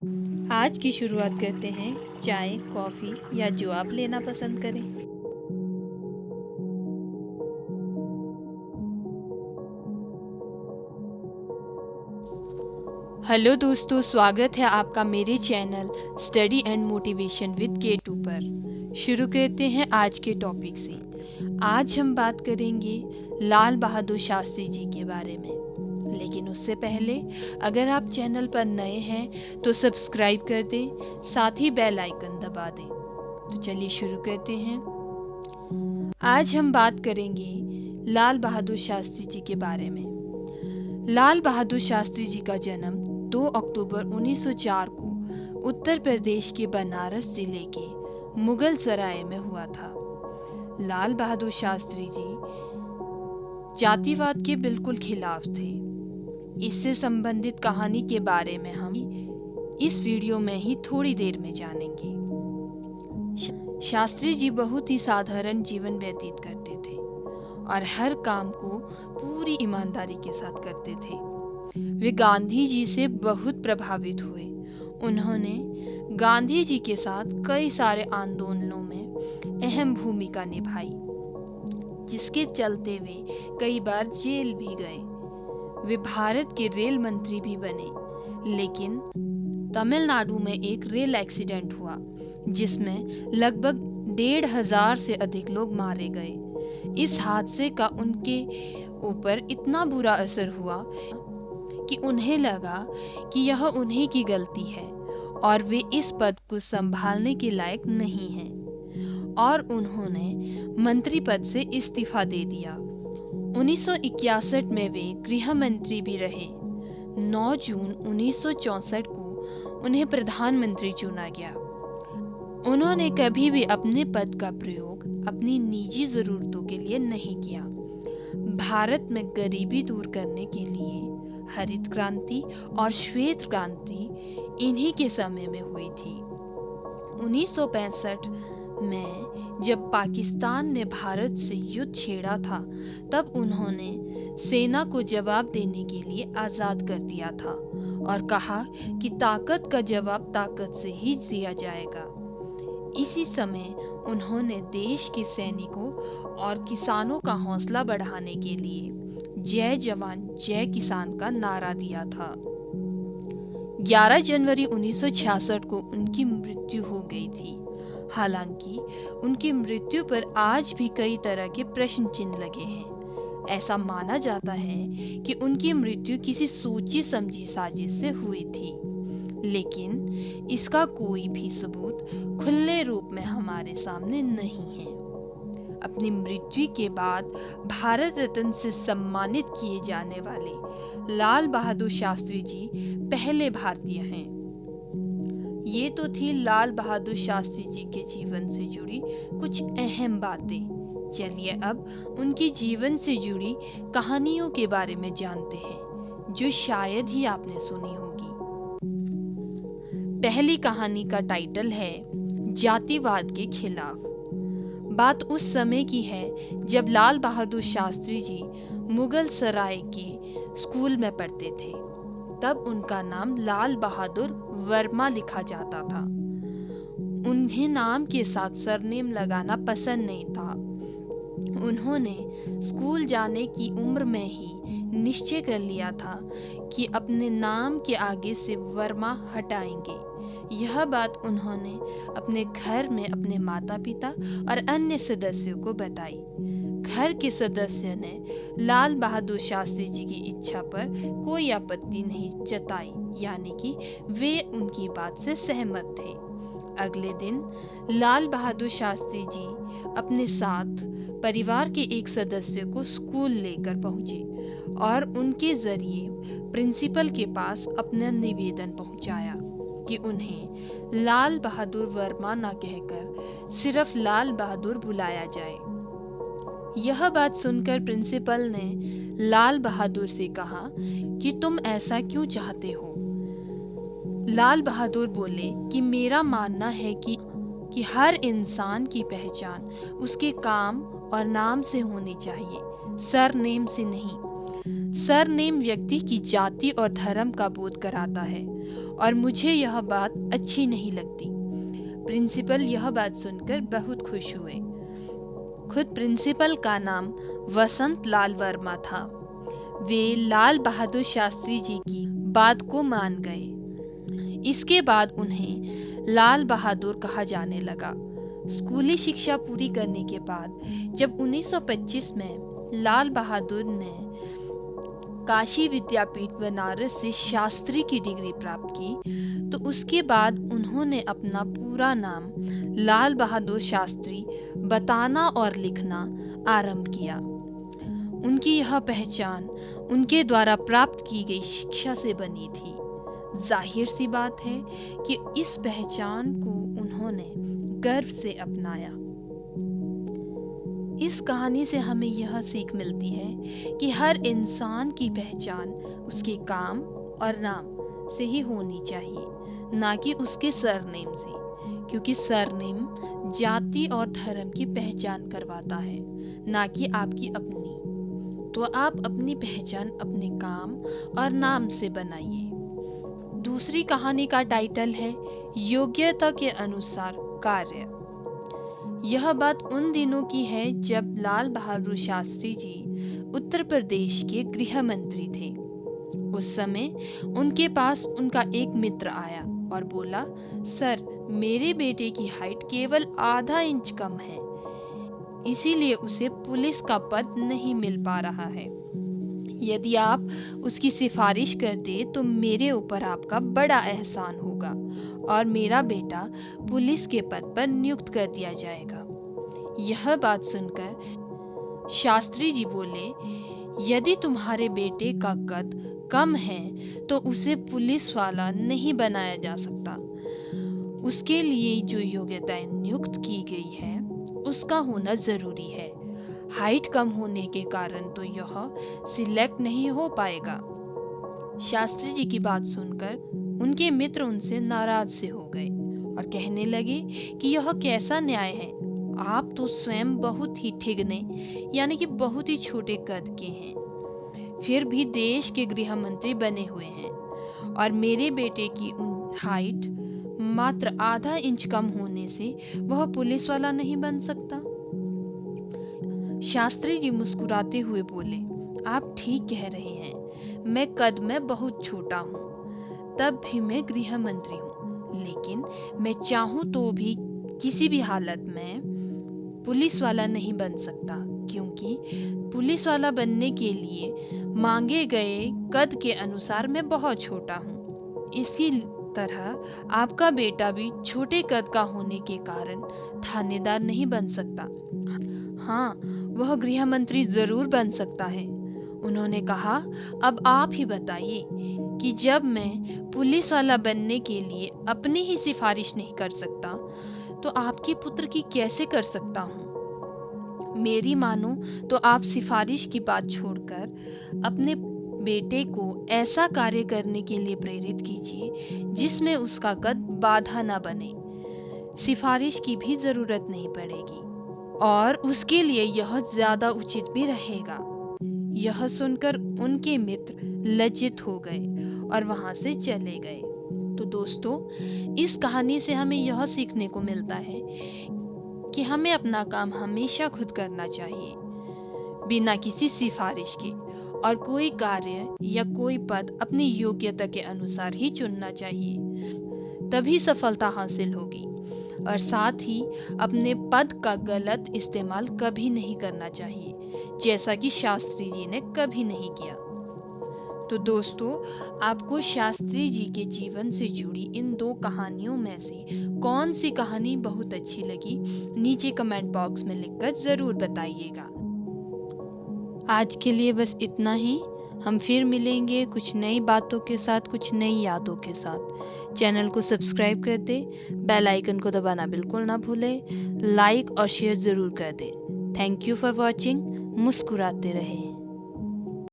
आज की शुरुआत करते हैं चाय, कॉफ़ी या जो आप लेना पसंद करें। हेलो दोस्तों, स्वागत है आपका मेरे channel study and motivation with K2 पर। शुरू करते हैं आज के टॉपिक से। आज हम बात करेंगे लाल बहादुर शास्त्री जी के बारे में। लेकिन उससे पहले अगर आप चैनल पर नए हैं तो सब्सक्राइब कर दें, साथ ही बेल आइकन दबा दें। तो चलिए शुरू करते हैं। आज हम बात करेंगे लाल बहादुर शास्त्री जी के बारे में। लाल बहादुर शास्त्री जी का जन्म 2 अक्टूबर 1904 को उत्तर प्रदेश के बनारस जिले के मुगल सराय में हुआ था। लाल बहादुर शास्त्री जी जातिवाद के बिल्कुल खिलाफ थे। इससे संबंधित कहानी के बारे में हम इस वीडियो में ही थोड़ी देर में जानेंगे। शास्त्री जी बहुत ही साधारण जीवन व्यतीत करते थे और हर काम को पूरी ईमानदारी के साथ करते थे। वे गांधी जी से बहुत प्रभावित हुए। उन्होंने गांधी जी के साथ कई सारे आंदोलनों में अहम भूमिका निभाई, जिसके चलते वे कई बार जेल भी गए। वे भारत के रेल मंत्री भी बने, लेकिन तमिलनाडु में एक रेल एक्सीडेंट हुआ जिसमें लगभग 1,500 से अधिक लोग मारे गए। इस हादसे का उनके ऊपर इतना बुरा असर हुआ कि उन्हें लगा कि यह उन्हीं की गलती है और वे इस पद को संभालने के लायक नहीं हैं, और उन्होंने मंत्री पद से इस्तीफा दे दिया। 1961 में वे गृह मंत्री भी रहे। 9 जून 1964 को उन्हें प्रधानमंत्री चुना गया। उन्होंने कभी भी अपने पद का प्रयोग अपनी निजी जरूरतों के लिए नहीं किया। भारत में गरीबी दूर करने के लिए हरित क्रांति और श्वेत क्रांति इन्हीं के समय में हुई थी। 1965 में जब पाकिस्तान ने भारत से युद्ध छेड़ा था, तब उन्होंने सेना को जवाब देने के लिए आज़ाद कर दिया था और कहा कि ताकत का जवाब ताकत से ही दिया जाएगा। इसी समय उन्होंने देश के सैनिकों और किसानों का हौसला बढ़ाने के लिए जय जवान जय किसान का नारा दिया था। 11 जनवरी 1966 को उनकी मृत्यु हो गई थी। हालांकि उनकी मृत्यु पर आज भी कई तरह के प्रश्न चिन्ह लगे हैं। ऐसा माना जाता है कि उनकी मृत्यु किसी सोची समझी साजिश से हुई थी, लेकिन इसका कोई भी सबूत खुले रूप में हमारे सामने नहीं है। अपनी मृत्यु के बाद भारत रत्न से सम्मानित किए जाने वाले लाल बहादुर शास्त्री जी पहले भारतीय हैं। ये तो थी लाल बहादुर शास्त्री जी के जीवन से जुड़ी कुछ अहम बातें। चलिए अब उनके जीवन से जुड़ी कहानियों के बारे में जानते हैं, जो शायद ही आपने सुनी होगी। पहली कहानी का टाइटल है जातिवाद के खिलाफ। बात उस समय की है जब लाल बहादुर शास्त्री जी मुगल सराय के स्कूल में पढ़ते थे। तब उनका नाम लाल बहादुर वर्मा लिखा जाता था। उन्हें नाम के साथ सरनेम लगाना पसंद नहीं था। उन्होंने स्कूल जाने की उम्र में ही निश्चय कर लिया था कि अपने नाम के आगे से वर्मा हटाएंगे। यह बात उन्होंने अपने घर में अपने माता पिता और अन्य सदस्यों को बताई। घर के सदस्य ने लाल बहादुर शास्त्री जी की इच्छा पर कोई आपत्ति नहीं जताई, यानी कि वे उनकी बात से सहमत थे। अगले दिन लाल बहादुर शास्त्री जी अपने साथ परिवार के एक सदस्य को स्कूल लेकर पहुंचे और उनके जरिए प्रिंसिपल के पास अपना निवेदन पहुंचाया कि उन्हें लाल बहादुर वर्मा न कहकर सिर्फ लाल बहादुर बुलाया जाए। यह बात सुनकर प्रिंसिपल ने लाल बहादुर से कहा कि तुम ऐसा क्यों चाहते हो। लाल बहादुर बोले कि मेरा मानना है कि हर इंसान की पहचान उसके काम और नाम से होनी चाहिए, सरनेम से नहीं। सरनेम व्यक्ति की जाति और धर्म का बोध कराता है और मुझे यह बात अच्छी नहीं लगती। प्रिंसिपल यह बात सुनकर बहुत खुश हुए। खुद प्रिंसिपल का नाम वसंत लाल वर्मा था। वे लाल बहादुर शास्त्री जी की बात को मान गए। इसके बाद उन्हें लाल बहादुर कहा जाने लगा। स्कूली शिक्षा पूरी करने के बाद जब 1925 में लाल बहादुर ने काशी विद्यापीठ बनारस से शास्त्री की डिग्री प्राप्त की, तो उसके बाद उन्होंने अपना पूरा नाम लाल बहादुर शास्त्री बताना और लिखना आरंभ किया। उनकी यह पहचान उनके द्वारा प्राप्त की गई शिक्षा से बनी थी। जाहिर सी बात है कि इस पहचान को उन्होंने गर्व से अपनाया। इस कहानी से हमें यह सीख मिलती है कि हर इंसान की पहचान उसके काम और नाम से ही होनी चाहिए, ना कि उसके सरनेम से, क्योंकि सरनेम जाति और धर्म की पहचान करवाता है, ना कि आपकी अपनी। तो आप अपनी पहचान अपने काम और नाम से बनाइए। दूसरी कहानी का टाइटल है योग्यता के अनुसार कार्य। यह बात उन दिनों की है जब लाल बहादुर शास्त्री जी उत्तर प्रदेश के गृह मंत्री थे। उस समय उनके पास उनका एक मित्र आया और बोला, सर, मेरे बेटे की हाइट केवल आधा इंच कम है, इसीलिए उसे पुलिस का पद नहीं मिल पा रहा है। यदि आप उसकी सिफारिश कर दे तो मेरे ऊपर आपका बड़ा एहसान होगा और मेरा बेटा पुलिस के पद पर नियुक्त कर दिया जाएगा। यह बात सुनकर शास्त्री जी बोले, यदि तुम्हारे बेटे का कद कम है तो उसे पुलिस वाला नहीं बनाया जा सकता। उसके लिए जो योग्यताएं नियुक्त की गई है उसका होना जरूरी है। हाइट कम होने के कारण तो यह सिलेक्ट नहीं हो पाएगा। शास्त्री जी की बात सुनकर उनके मित्र उनसे नाराज से हो गए और कहने लगे कि यह कैसा न्याय है। आप तो स्वयं बहुत ही ठिगने यानी कि बहुत ही छोटे कद के हैं, फिर भी देश के गृह मंत्री बने हुए हैं, और मेरे बेटे की हाइट मात्र आधा इंच कम होने से वह पुलिस वाला नहीं बन सकता। शास्त्री जी मुस्कुराते हुए बोले, आप ठीक कह रहे हैं, मैं कद में बहुत छोटा हूँ, तब भी मैं गृह मंत्री हूँ, लेकिन मैं चाहूँ तो भी किसी भी हालत में पुलिस वाला नहीं बन सकता, क्योंकि पुलिस वाला बनने के लिए मांगे गए कद के अनुसार मैं बहुत छोटा हूँ। इसी तरह आपका बेटा भी छोटे कद का होने के कारण थानेदार नहीं बन सकता। हाँ, वह गृह मंत्री जरूर बन सकता है। उन्होंने कहा, अब आप ही बताइए कि जब मैं पुलिस वाला बनने के लिए अपनी ही सिफारिश नहीं कर सकता तो आपके पुत्र की कैसे कर सकता हूँ। मेरी मानो तो आप सिफारिश की बात छोड़कर अपने बेटे को ऐसा कार्य करने के लिए प्रेरित कीजिए जिसमें उसका कद बाधा न बने। सिफारिश की भी जरूरत नहीं पड़ेगी और उसके लिए यह ज्यादा उचित भी रहेगा। यह सुनकर उनके मित्र लज्जित हो गए और वहां से चले गए। तो दोस्तों, इस कहानी से हमें यह सीखने को मिलता है कि हमें अपना काम हमेशा खुद करना चाहिए, बिना किसी सिफारिश के, और कोई कार्य या कोई पद अपनी योग्यता के अनुसार ही चुनना चाहिए, तभी सफलता हासिल होगी। और साथ ही अपने पद का गलत इस्तेमाल कभी नहीं करना चाहिए, जैसा कि शास्त्री जी ने कभी नहीं किया। तो दोस्तों, आपको शास्त्री जी के जीवन से जुड़ी इन दो कहानियों में से कौन सी कहानी बहुत अच्छी लगी, नीचे कमेंट बॉक्स में लिखकर जरूर बताइएगा। आज के लिए बस इतना ही। हम फिर मिलेंगे कुछ नई बातों के साथ, कुछ नई यादों के साथ। चैनल को सब्सक्राइब कर दे, बेल आइकन को दबाना बिल्कुल ना भूले, लाइक और शेयर जरूर कर दे। Thank you for watching. मुस्कुराते रहें।